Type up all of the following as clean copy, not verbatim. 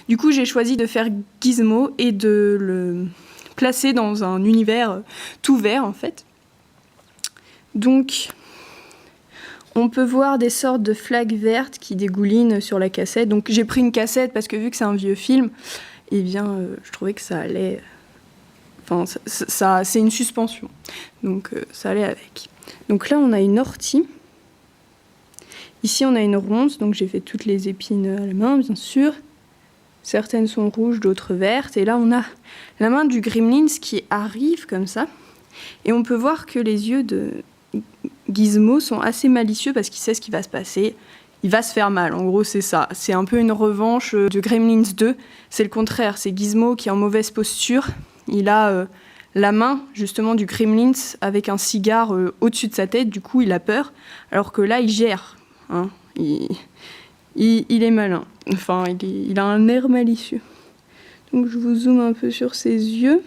Du coup, j'ai choisi de faire Gizmo et de le placer dans un univers tout vert en fait. Donc, on peut voir des sortes de flaques vertes qui dégoulinent sur la cassette. Donc, j'ai pris une cassette parce que vu que c'est un vieux film, eh bien, je trouvais que ça allait. Enfin, c'est une suspension. Donc, ça allait avec. Donc là, on a une ortie. Ici, on a une ronce. Donc, j'ai fait toutes les épines à la main, bien sûr. Certaines sont rouges, d'autres vertes. Et là, on a la main du Gremlins qui arrive comme ça. Et on peut voir que les yeux de Gizmo sont assez malicieux parce qu'il sait ce qui va se passer. Il va se faire mal, en gros c'est ça. C'est un peu une revanche de Gremlins 2. C'est le contraire, c'est Gizmo qui est en mauvaise posture. Il a la main justement du Gremlins avec un cigare au-dessus de sa tête, du coup il a peur. Alors que là il gère, hein. Il est malin, enfin il a un air malicieux. Donc je vous zoome un peu sur ses yeux,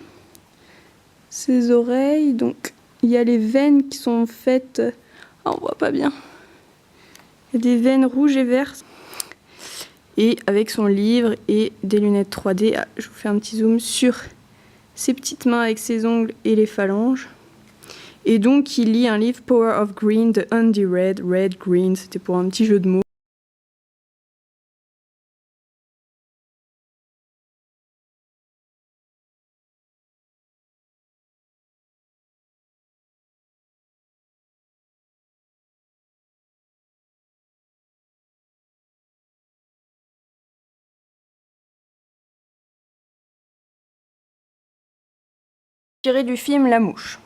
ses oreilles, donc il y a les veines qui sont faites... Ah, on voit pas bien. Il y a des veines rouges et vertes. Et avec son livre et des lunettes 3D, je vous fais un petit zoom sur ses petites mains avec ses ongles et les phalanges. Et donc il lit un livre Power of Green de Andy Red, Red Green, c'était pour un petit jeu de mots. Tiré du film La Mouche,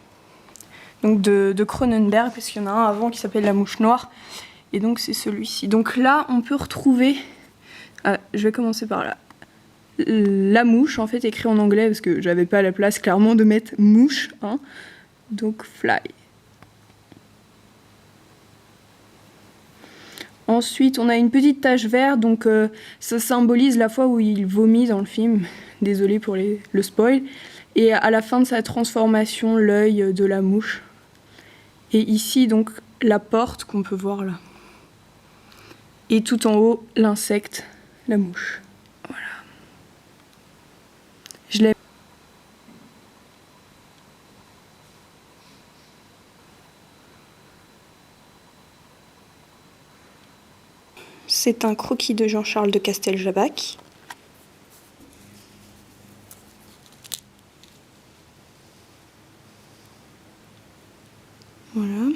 donc de Cronenberg, parce qu'il y en a un avant qui s'appelle La Mouche Noire, et donc c'est celui-ci. Donc là, on peut retrouver, je vais commencer par là, La Mouche, en fait, écrit en anglais, parce que j'avais pas la place, clairement, de mettre mouche, hein, donc fly. Ensuite, on a une petite tache verte, donc ça symbolise la fois où il vomit dans le film, désolé pour le spoil. Et à la fin de sa transformation, l'œil de la mouche. Et ici, donc, la porte qu'on peut voir là. Et tout en haut, l'insecte, la mouche. Voilà. Je l'ai... C'est un croquis de Jean-Charles de Casteljabac. Voilà.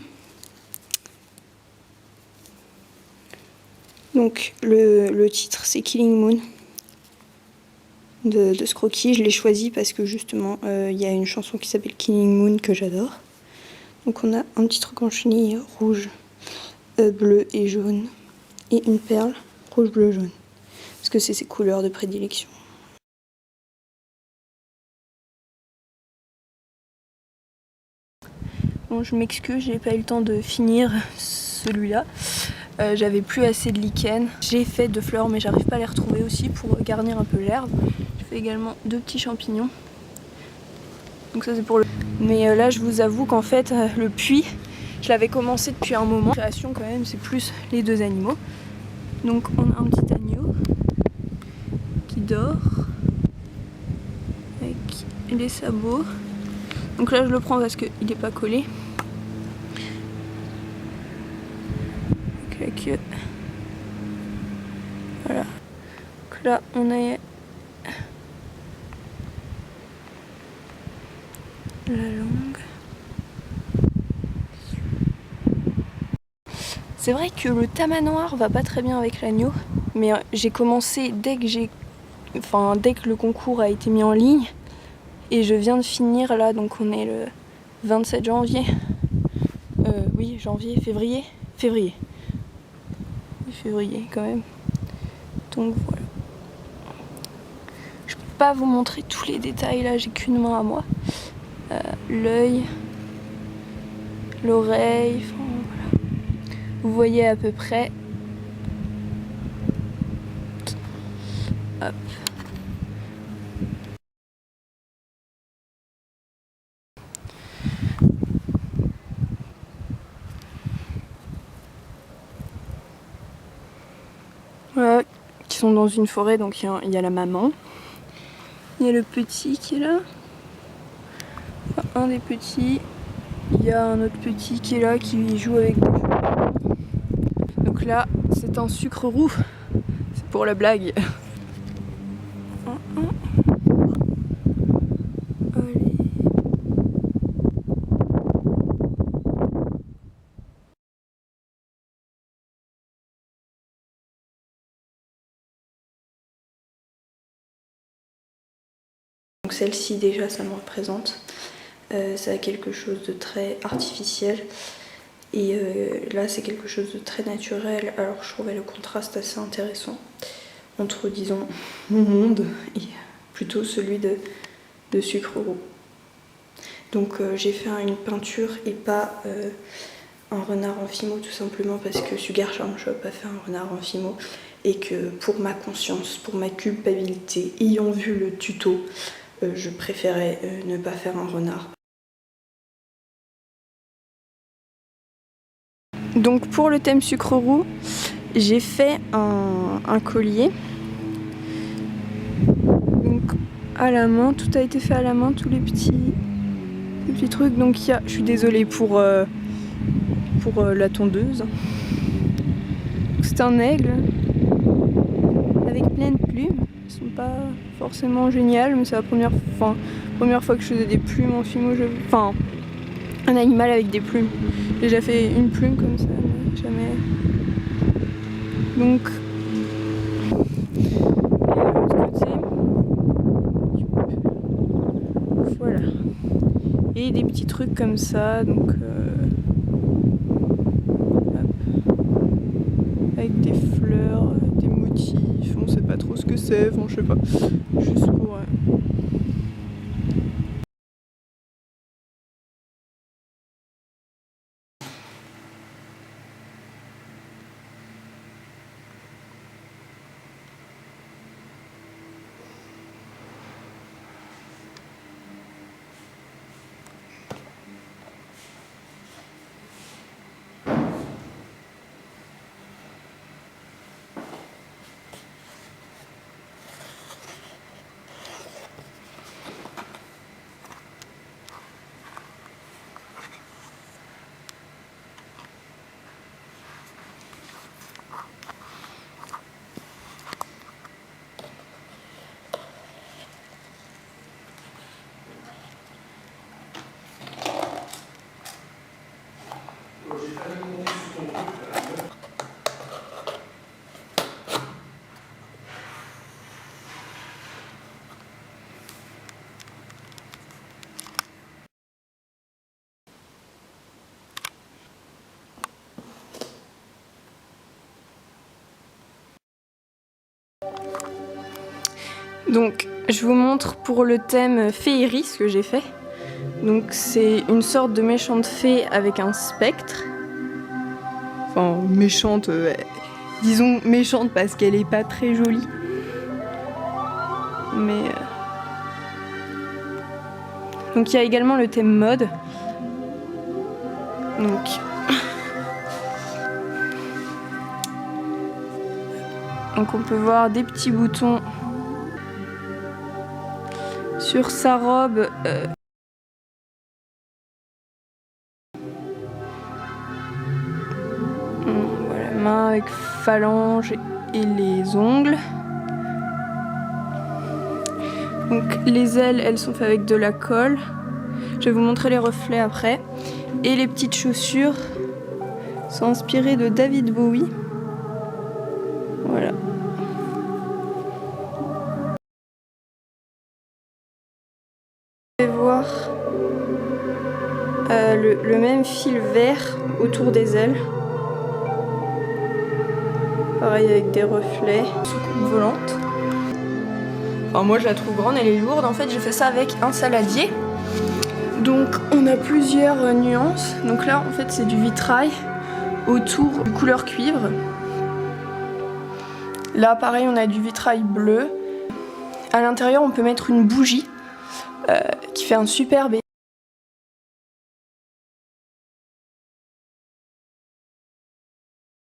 Donc le titre c'est Killing Moon de ce croquis. Je l'ai choisi parce que justement il y a une chanson qui s'appelle Killing Moon que j'adore. Donc on a un petit truc en chenille rouge, bleu et jaune. Et une perle rouge, bleu, jaune. Parce que c'est ses couleurs de prédilection. Bon, je m'excuse, j'ai pas eu le temps de finir celui-là. J'avais plus assez de lichen. J'ai fait 2 fleurs, mais j'arrive pas à les retrouver aussi pour garnir un peu l'herbe. Je fais également 2 petits champignons. Donc ça c'est pour le... Mais là, je vous avoue qu'en fait, le puits, je l'avais commencé depuis un moment. La création quand même, c'est plus les 2 animaux. Donc on a un petit agneau qui dort avec les sabots. Donc là je le prends parce qu'il n'est pas collé. Avec la queue. Voilà. Donc là on a la langue. C'est vrai que le tamanoir va pas très bien avec l'agneau, mais j'ai commencé dès que le concours a été mis en ligne, et je viens de finir là, donc on est le 27 janvier. Oui, janvier, février. Février quand même. Donc voilà. Je peux pas vous montrer tous les détails là, j'ai qu'une main à moi. L'œil, l'oreille, enfin voilà. Vous voyez à peu près. Hop. Voilà, qui sont dans une forêt, donc il y a la maman. Il y a le petit qui est là. Enfin, un des petits. Il y a un autre petit qui est là, qui joue avec des cheveux. Donc là, c'est un sucre roux. C'est pour la blague. Allez. Donc celle-ci déjà, ça me représente. Ça a quelque chose de très artificiel. Et là, c'est quelque chose de très naturel. Alors je trouvais le contraste assez intéressant entre, disons, mon monde et plutôt celui de sucre roux. Donc j'ai fait une peinture et pas un renard en fimo, tout simplement parce que Sugar Charm Shop a fait un renard en fimo et que pour ma conscience, pour ma culpabilité, ayant vu le tuto, je préférais ne pas faire un renard. Donc pour le thème sucre roux, j'ai fait un collier. Donc à la main, tout a été fait à la main, tous les petits trucs. Donc je suis désolée pour la tondeuse. C'est un aigle avec plein de plumes. Ils sont pas forcément géniales, mais c'est la première fois que je faisais des plumes en fimo. Enfin, un animal avec des plumes. J'ai déjà fait une plume comme ça, mais jamais. Donc, de l'autre côté, voilà. Et des petits trucs comme ça, donc avec des fleurs, des motifs, on sait pas trop ce que c'est, enfin je sais pas, juste pour... Donc, je vous montre pour le thème féerie ce que j'ai fait. Donc, c'est une sorte de méchante fée avec un spectre. Enfin, méchante, disons méchante parce qu'elle est pas très jolie. Mais... Donc, il y a également le thème mode. Donc, on peut voir des petits boutons sur sa robe. Voilà, main avec phalange et les ongles. Donc les ailes, elles sont faites avec de la colle. Je vais vous montrer les reflets après. Et les petites chaussures sont inspirées de David Bowie. Voilà. Vous pouvez voir le même fil vert autour des ailes. Pareil avec des reflets. Soucoupe volante. Enfin, moi je la trouve grande, elle est lourde. En fait j'ai fait ça avec un saladier. Donc on a plusieurs nuances. Donc là en fait c'est du vitrail autour de couleur cuivre. Là pareil on a du vitrail bleu. À l'intérieur on peut mettre une bougie qui fait un superbe